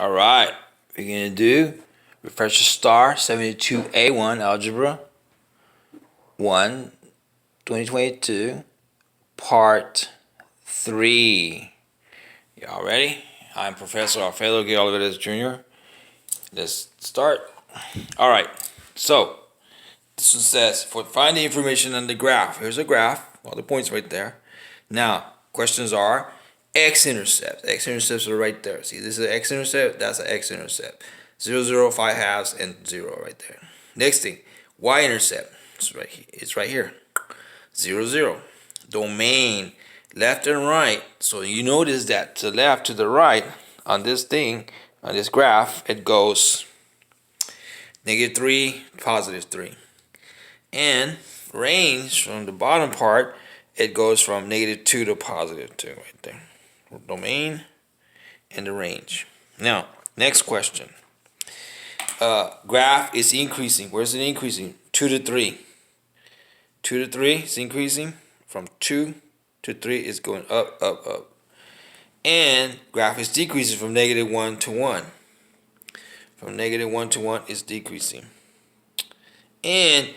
All right, we're gonna do refresher star 72A1 Algebra 1 2022 Part 3. Y'all ready? I'm Professor Alfredo G. Olivares Jr. Let's start. All right, so this one says find the information on the graph. Here's a graph, all the points right there. Now, questions are x-intercepts. X-intercepts are right there. See, this is an x-intercept, that's an x-intercept. 0, 0, 5 halves, and 0 right there. Next thing, y-intercept. It's right here. 0, 0. Domain, left and right. So you notice that to the left, to the right, on this thing, on this graph, it goes -3, +3. And range, from the bottom part, it goes from -2 to +2 right there. Domain and the range. Now, next question. Graph is increasing. Where's it increasing? 2 to 3. 2 to 3 is increasing. From 2 to 3 is going up, up, up. And graph is decreasing from -1 to 1. From -1 to 1 is decreasing. And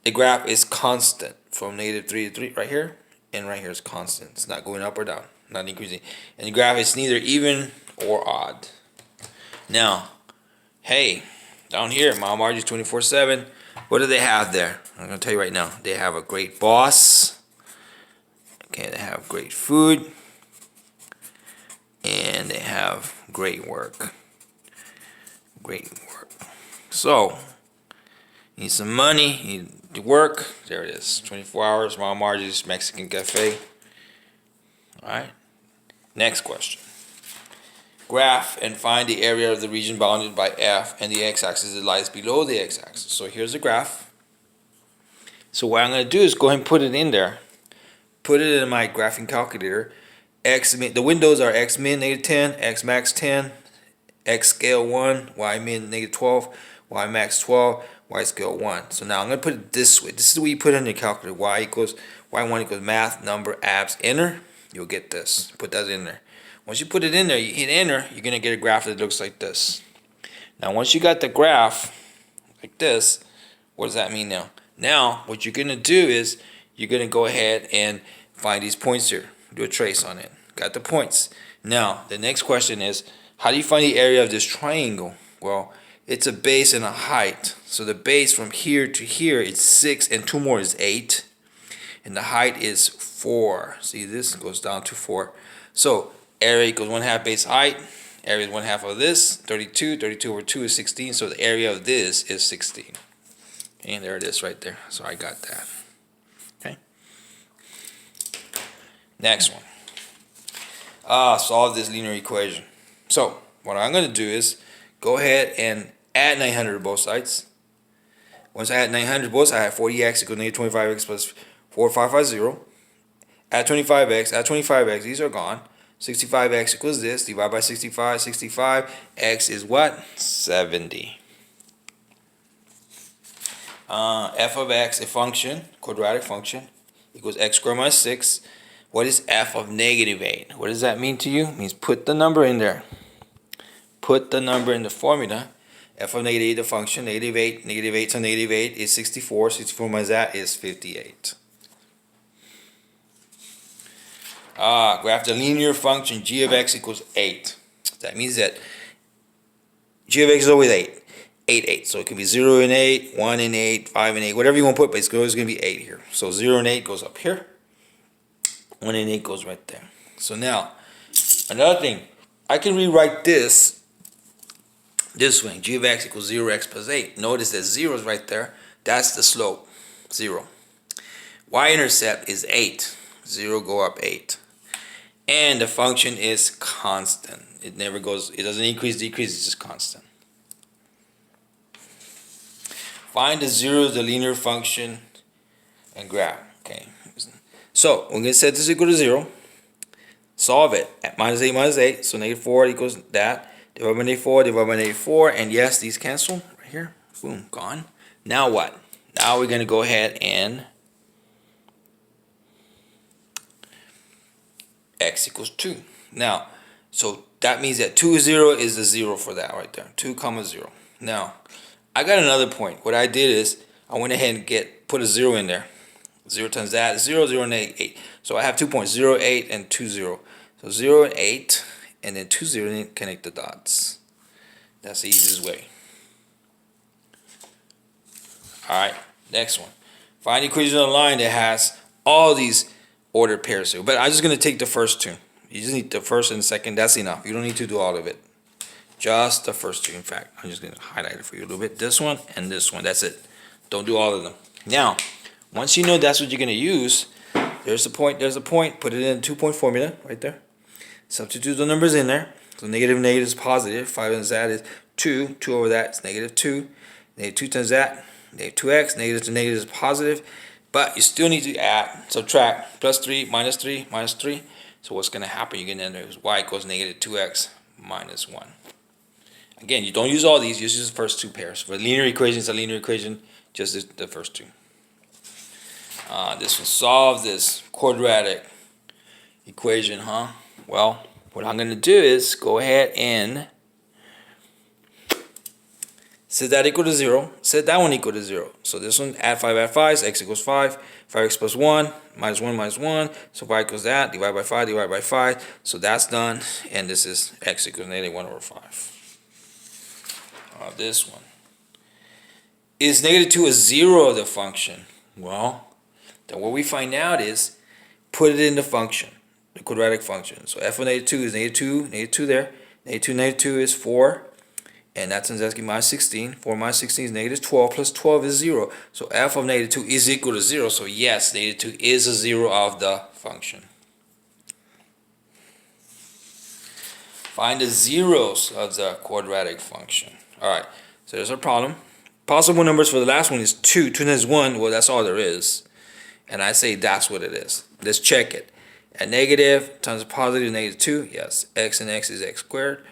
the graph is constant from -3 to 3 right here, and right here is constant. It's not going up or down, not increasing. And the graph is neither even or odd. Now, hey, down here, Mom Margie's 24/7. What do they have there? I'm gonna tell you right now. They have a great boss. Okay, they have great food, and they have great work. Great work. So, need some money, need to work. There it is. 24 hours, Mom Margie's Mexican Cafe. Alright. Next question. Graph and find the area of the region bounded by F and the x-axis that lies below the x-axis. So here's the graph. So what I'm going to do is go ahead and put it in there. Put it in my graphing calculator. The windows are x min -10, x max 10, x scale 1, y min -12, y max 12, y scale 1. So now I'm going to put it this way. This is the way you put it in your calculator. Y1 equals math, number, abs, enter. You'll get this. Put that in there. Once you put it in there, you hit enter, you're going to get a graph that looks like this. Now, once you got the graph like this, what does that mean now? Now, what you're going to do is you're going to go ahead and find these points here. Do a trace on it. Got the points. Now, the next question is, how do you find the area of this triangle? Well, it's a base and a height. So the base from here to here is 6, and 2 more is 8. And the height is 4. See, this goes down to 4. So area equals 1/2 base height. Area is 1/2 of this, 32. 32 over 2 is 16. So the area of this is 16. And there it is right there. So I got that. Okay. Next one. Solve this linear equation. So what I'm going to do is go ahead and add 900 to both sides. Once I add 900 to both sides, I have 40x equals -25x plus 4550. Add 25x, add 25x, these are gone. 65x equals this, divide by 65, 65, x is what? 70. F of x, a function, quadratic function, equals x squared minus 6. What is f of -8? What does that mean to you? It means put the number in there. Put the number in the formula. F of -8, the function, -8, -8 to -8 is 64. 64 minus that is 58. Graph the linear function g of x equals 8. That means that g of x is always 8. 8, 8. So it can be 0 and 8, 1 and 8, 5 and 8, whatever you want to put, but it's always going to be 8 here. So 0 and 8 goes up here. 1 and 8 goes right there. So now, another thing, I can rewrite this way. G of x equals 0x plus 8. Notice that 0 is right there. That's the slope, 0. Y-intercept is 8. 0 go up 8. And the function is constant. It never goes, it doesn't increase, decrease, it's just constant. Find the zero of the linear function and graph. Okay. So we're going to set this equal to 0. Solve it at -8 minus 8. So -4 equals that. Divide by -4, divide by -4. And yes, these cancel right here. Boom, gone. Now what? Now we're going to go ahead and x equals 2. Now, so that means that 2, 0 is the 0 for that right there. 2, comma 0. Now, I got another point. What I did is I went ahead and put a 0 in there. 0 times that, 0, 0, and 8, 8. So I have 2 points, 0, 8, and 2, 0. So 0 and 8, and then 2, 0, and connect the dots. That's the easiest way. Alright, next one. Find the equation on a line that has all these ordered pairs here. But I'm just going to take the first two. You just need the first and second. That's enough. You don't need to do all of it. Just the first two. In fact, I'm just going to highlight it for you a little bit. This one and this one. That's it. Don't do all of them. Now, once you know that's what you're going to use, there's a point, there's a point. Put it in a 2-point formula right there. Substitute the numbers in there. So negative, negative is positive. 5 times that is 2. 2 over that is negative 2. Negative 2 times that, negative 2x. Negative to negative is positive. But you still need to add, subtract. Plus 3, minus 3, minus 3. So what's going to happen? You're going to end up with y equals negative 2x minus 1. Again, you don't use all these. Use the first two pairs. For linear equations, a linear equation, just the first two. This one, solve this quadratic equation, huh? Well, what I'm going to do is go ahead and set that equal to 0. Set that one equal to 0. So this one, add 5, add 5, x equals 5. 5x plus 1, minus 1, minus 1. So y equals that, divide by 5, divide by 5. So that's done. And this is x equals negative 1 over 5. This one. Is negative 2 a 0 of the function? Well, then what we find out is put it in the function, the quadratic function. So f of negative 2 is negative 2 there. Negative 2 is 4. And that's asking minus 16. 4 minus 16 is negative 12 plus 12 is 0. So f of negative 2 is equal to 0. So yes, negative 2 is a 0 of the function. Find the zeros of the quadratic function. Alright, so there's our problem. Possible numbers for the last one is 2. 2 times 1, well, that's all there is. And I say that's what it is. Let's check it. A negative times a positive is negative 2. Yes, x and x is x squared.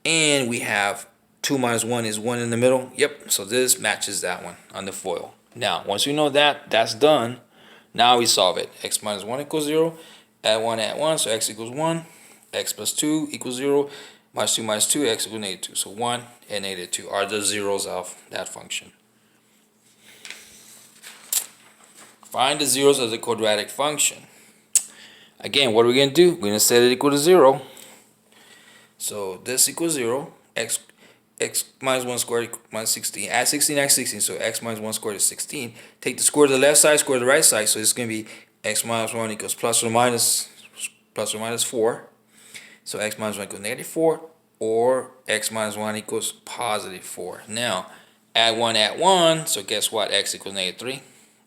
And we have 2 minus 1 is 1 in the middle. Yep, so this matches that one on the FOIL. Now, once we know that, that's done. Now we solve it. X minus 1 equals 0. Add 1, so x equals 1. X plus 2 equals 0. Minus 2, x equals negative 2. So 1 and negative 2 are the zeros of that function. Find the zeros of the quadratic function. Again, what are we going to do? We're going to set it equal to 0. So this equals 0. X minus 1 squared minus 16. Add 16, add 16. So x minus 1 squared is 16. Take the square to the left side, square to the right side. So it's going to be x minus 1 equals plus or minus 4. So x minus 1 equals negative 4. Or x minus 1 equals positive 4. Now, add 1. So guess what? X equals negative 3.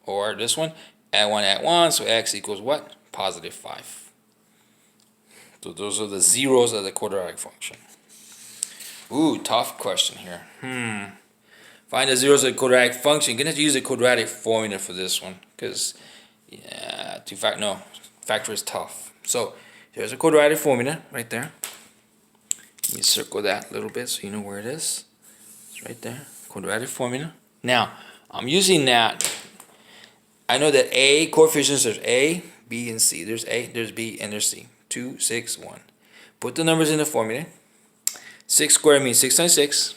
Or this one, add 1. So x equals what? Positive 5. So those are the zeros of the quadratic function. Ooh, tough question here. Find the zeros of the quadratic function. You're going to use the quadratic formula for this one. Because, yeah, factor is tough. So, there's a quadratic formula right there. Let me circle that a little bit so you know where it is. It's right there. Quadratic formula. Now, I'm using that. I know that A coefficients, there's A, B, and C. There's A, there's B, and there's C. 2, 6, 1. Put the numbers in the formula. 6 squared means 6 times 6.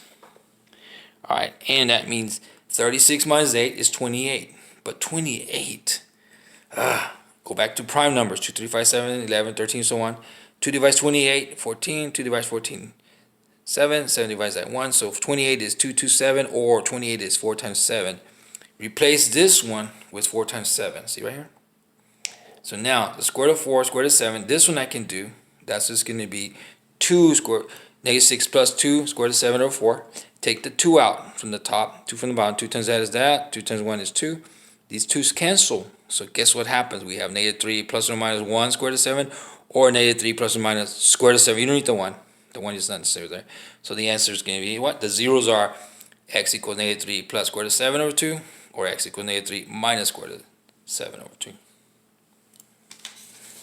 Alright, and that means 36 minus 8 is 28. But 28, go back to prime numbers. 2, 3, 5, 7, 11, 13, so on. 2 divides 28, 14. 2 divides 14, 7. 7 divides that 1. So 28 is 2, 2, 7, or 28 is 4 times 7. Replace this one with 4 times 7. See right here? So now, the square root of 4, square root of 7. This one I can do. That's just going to be 2 square, negative 6 plus 2, square root of 7 over 4. Take the 2 out from the top, 2 from the bottom. 2 times that is that. 2 times 1 is 2. These 2's cancel. So guess what happens? We have negative 3 plus or minus 1 square root of 7, or negative 3 plus or minus square root of 7. You don't need the 1. The 1 is not necessary there. So the answer is going to be what? The zeros are x equals negative 3 plus square root of 7 over 2, or x equals negative 3 minus square root of 7 over 2.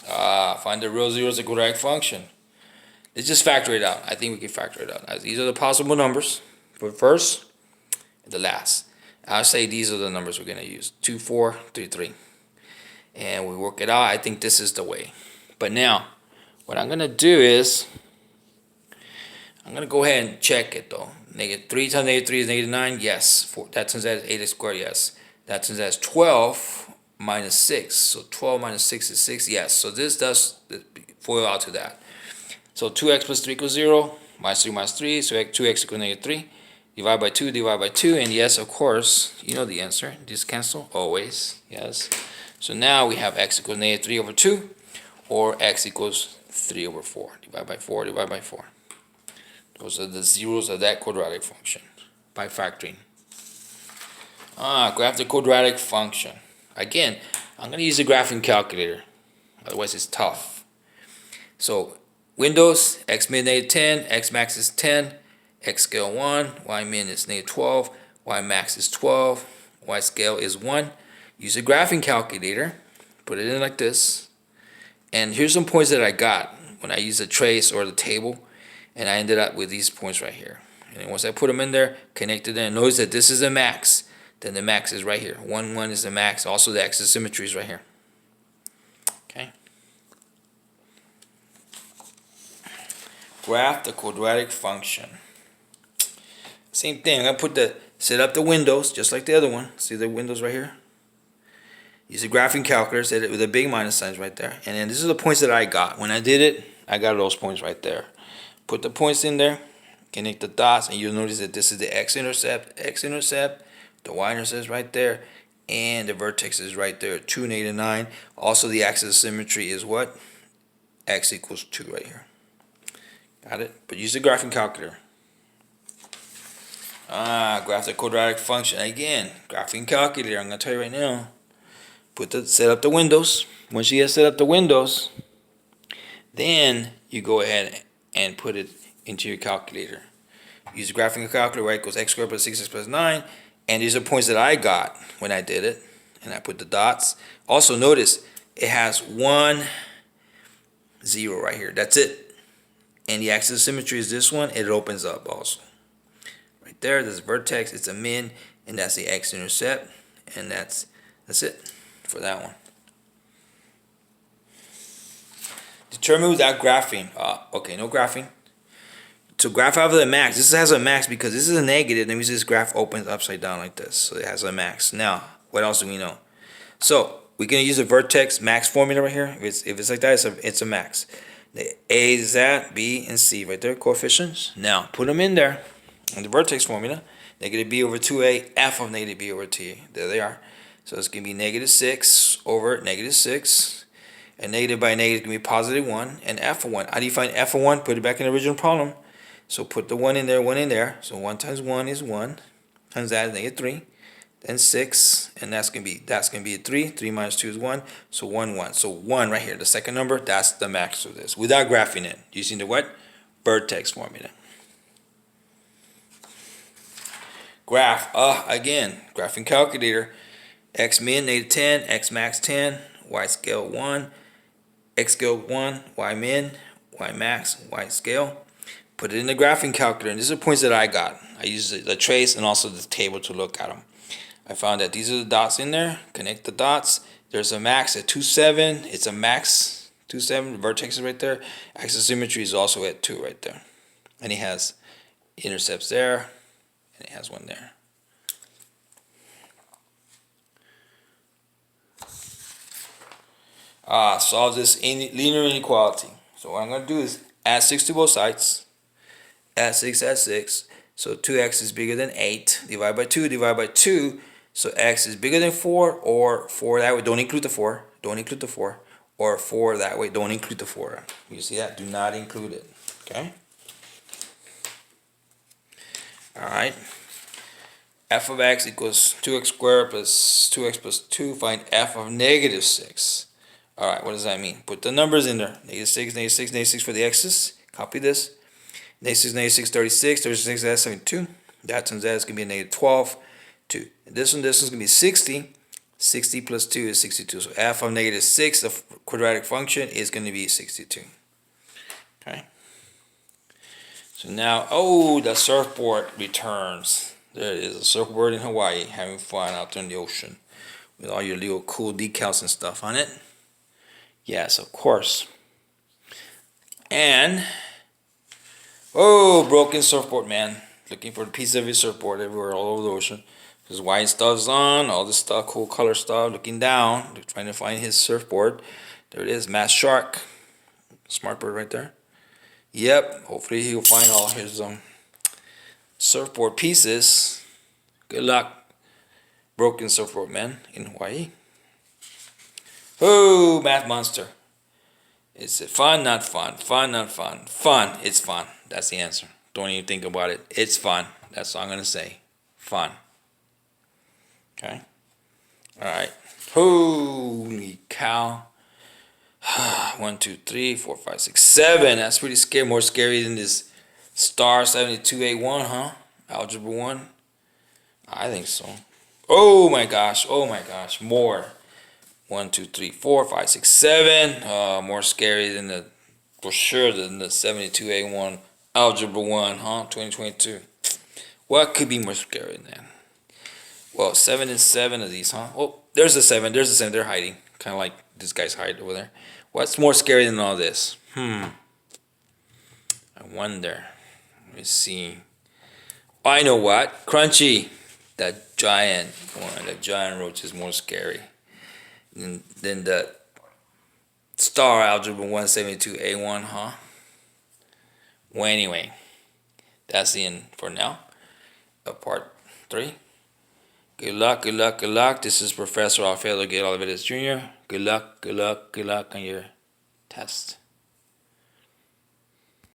Find the real zeros of the quadratic function. Let's just factor it out. I think we can factor it out. These are the possible numbers for the first and the last. I'll say these are the numbers we're going to use. 2, 4, 3, 3. And we work it out. I think this is the way. But now, what I'm going to do is I'm going to go ahead and check it though. Negative 3 times negative 3 is negative 9. Yes. 4, that turns out is 8 squared. Yes. That turns out is 12 minus 6. So 12 minus 6 is 6. Yes. So this does FOIL out to that. So 2x plus 3 equals 0. Minus 3 minus 3. So 2x equals negative 3. Divide by 2, divide by 2. And yes, of course, you know the answer. Just cancel. Always. Yes. So now we have x equals negative 3 over 2. Or x equals 3 over 4. Divide by 4, divide by 4. Those are the zeros of that quadratic function by factoring. Graph the quadratic function. Again, I'm going to use the graphing calculator. Otherwise, it's tough. So, Windows, x min negative 10, x max is 10, x scale 1, y min is negative 12, y max is 12, y scale is 1. Use the graphing calculator. Put it in like this. And here's some points that I got when I used the trace or the table. And I ended up with these points right here. And then once I put them in there, connected in, notice that this is the max. Then the max is right here. 1, 1 is the max. Also the axis symmetry is right here. Okay. Graph the quadratic function. Same thing. I'm going to set up the windows just like the other one. See the windows right here? Use the graphing calculator, set it with the big minus signs right there. And then this is the points that I got. When I did it, I got those points right there. Put the points in there, connect the dots, and you'll notice that this is the x-intercept, the y-intercept is right there, and the vertex is right there, 2, negative 9. Also, the axis of symmetry is what? X equals 2 right here. Got it? But use the graphing calculator. Graph the quadratic function. Again, graphing calculator, I'm going to tell you right now. Set up the windows. Once you have set up the windows, then you go ahead and put it into your calculator. Use the graphing calculator, right? Equals x squared plus 6x plus 9. And these are points that I got when I did it. And I put the dots. Also notice it has 1, 0 right here. That's it. And the axis of symmetry is this one. It opens up also. Right there, there's a vertex. It's a min. And that's the x-intercept. And that's it for that one. Determine without graphing. Okay, no graphing. So graph out of the max. This has a max because this is a negative. That means this graph opens upside down like this. So it has a max. Now, what else do we know? So we're going to use the vertex max formula right here. If it's like that, it's a max. The A is that, B, and C right there, coefficients. Now, put them in there in the vertex formula. Negative B over 2A, F of negative B over T. There they are. So it's going to be negative 6 over negative 6. And negative by negative is going to be positive 1. And f of 1. How do you find f of 1? Put it back in the original problem. So put the 1 in there, 1 in there. So 1 times 1 is 1. Times that is negative 3. Then 6. And that's going to be a 3. 3 minus 2 is 1. So 1, 1. So 1 right here. The second number, that's the max of this. Without graphing it. Using the what? Vertex formula. Graph. Again, graphing calculator. X min, negative 10. X max 10. Y scale 1. X scale 1, Y min, Y max, Y scale. Put it in the graphing calculator. And these are points that I got. I used the trace and also the table to look at them. I found that these are the dots in there. Connect the dots. There's a max at 2, 7. It's a max 2, 7. The vertex is right there. Axis of symmetry is also at 2 right there. And he has intercepts there. And he has one there. Solve this linear inequality. So what I'm going to do is add 6 to both sides. Add 6, add 6. So 2x is bigger than 8. Divide by 2, divide by 2. So x is bigger than 4 or 4 that way. Don't include the 4. Don't include the 4. Or 4 that way. Don't include the 4. You see that? Do not include it. Okay? Alright. F of x equals 2x squared plus 2x plus 2. Find f of negative 6. Alright, what does that mean? Put the numbers in there. Negative 6, negative 6, negative 6 for the x's. Copy this. Negative 6, 36. 36, that's 72. That turns out it's going to be a negative 12. 2. And this one's going to be 60. 60 plus 2 is 62. So f of negative 6, the quadratic function, is going to be 62. Okay. So now, the surfboard returns. There it is, a surfboard in Hawaii, having fun out there in the ocean with all your little cool decals and stuff on it. Yes, of course. And Oh, broken surfboard, man. Looking for a piece of his surfboard everywhere, all over the ocean. His white stuff's on, all this stuff, cool color stuff. Looking down, trying to find his surfboard. There it is, Matt Shark. Smart bird right there. Yep, hopefully he'll find all his surfboard pieces. Good luck, broken surfboard man in Hawaii. Oh, Math Monster. Is it fun? Not fun. Fun? Not fun. Fun. It's fun. That's the answer. Don't even think about it. It's fun. That's all I'm gonna say. Fun. Okay. All right. Holy cow. 1, 2, 3, 4, 5, 6, 7. That's pretty scary. More scary than this star 7281, huh? Algebra 1. I think so. Oh my gosh. Oh my gosh. More. 1, 2, 3, 4, 5, 6, 7. More scary than the, for sure, than the 7281 Algebra 1, huh? 2022. What could be more scary than that? Well, 7 and 7 of these, huh? Oh, there's a 7. There's a 7. They're hiding. Kind of like this guy's hiding over there. What's more scary than all this? I wonder. Let me see. I know what. Crunchy. That giant one. That giant roach is more scary than the star algebra 172A1, huh? Well, anyway, that's the end for now of part 3. Good luck, good luck, good luck. This is Professor Alfredo Olivares Jr. Good luck, good luck, good luck on your test.